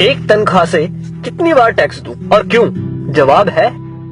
एक तनख्वाह से कितनी बार टैक्स दूं और क्यों? जवाब है,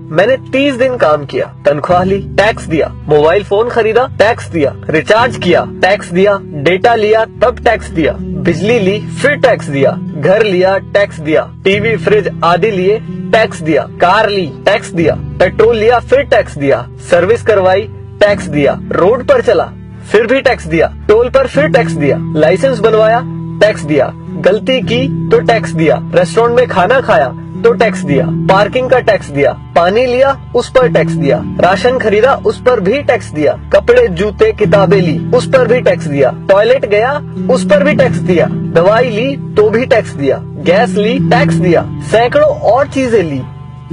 मैंने 30 दिन काम किया, तनख्वाह ली, टैक्स दिया, मोबाइल फोन खरीदा, टैक्स दिया, रिचार्ज किया, टैक्स दिया, डेटा लिया, तब टैक्स दिया, बिजली ली, फिर टैक्स दिया, घर लिया, टैक्स दिया, टीवी फ्रिज आदि लिए, टैक्स दिया, कार ली, टैक्स दिया, पेट्रोल लिया, फिर टैक्स दिया, सर्विस करवाई, टैक्स दिया, रोड पर चला, फिर भी टैक्स दिया, टोल पर फिर टैक्स दिया, लाइसेंस बनवाया, टैक्स दिया, गलती की तो टैक्स दिया, रेस्टोरेंट में खाना खाया तो टैक्स दिया, पार्किंग का टैक्स दिया, पानी लिया उस पर टैक्स दिया, राशन खरीदा उस पर भी टैक्स दिया, कपड़े जूते किताबें ली उस पर भी टैक्स दिया, टॉयलेट गया उस पर भी टैक्स दिया, दवाई ली तो भी टैक्स दिया, गैस ली टैक्स दिया, सैकड़ों और चीजें ली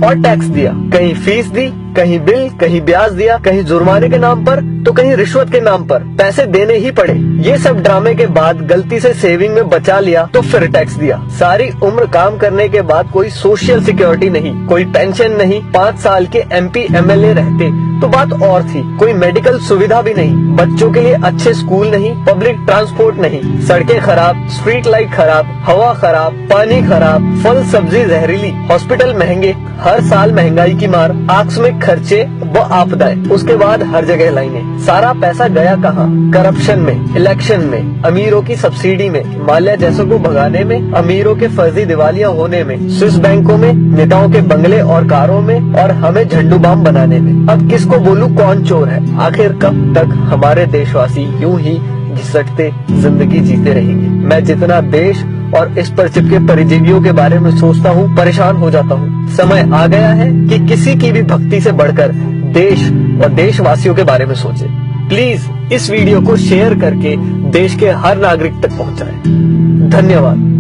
और टैक्स दिया, कहीं फीस दी, कहीं बिल, कहीं ब्याज दिया, कहीं जुर्माने के नाम पर तो कहीं रिश्वत के नाम पर पैसे देने ही पड़े। ये सब ड्रामे के बाद गलती से सेविंग में बचा लिया तो फिर टैक्स दिया। सारी उम्र काम करने के बाद कोई सोशल सिक्योरिटी नहीं, कोई पेंशन नहीं, 5 साल के MP MLA रहते तो बात और थी, कोई मेडिकल सुविधा भी नहीं, बच्चों के लिए अच्छे स्कूल नहीं, पब्लिक ट्रांसपोर्ट नहीं, सड़कें खराब, स्ट्रीट लाइट खराब, हवा खराब, पानी खराब, फल सब्जी जहरीली, हॉस्पिटल महंगे, हर साल महंगाई की मार, आकस्मिक खर्चे व आपदाएं, उसके बाद हर जगह लाइनें। सारा पैसा गया कहाँ? करप्शन में, इलेक्शन में, अमीरों की सब्सिडी में, माल्या जैसों को भगाने में, अमीरों के फर्जी दिवालिया होने में, स्विस बैंकों में, नेताओं के बंगले और कारों में और हमें झंडू बाम बनाने में। अब किसको बोलूं कौन चोर है? आखिर कब तक हमारे देशवासी यूं ही घिसटते जिंदगी जीते रहेंगे? मैं जितना देश और इस पर चिपके परिजीवियों के बारे में सोचता हूँ, परेशान हो जाता हूँ। समय आ गया है कि किसी की भी भक्ति से बढ़कर देश और देशवासियों के बारे में सोचे। प्लीज इस वीडियो को शेयर करके देश के हर नागरिक तक पहुंचाएं। धन्यवाद।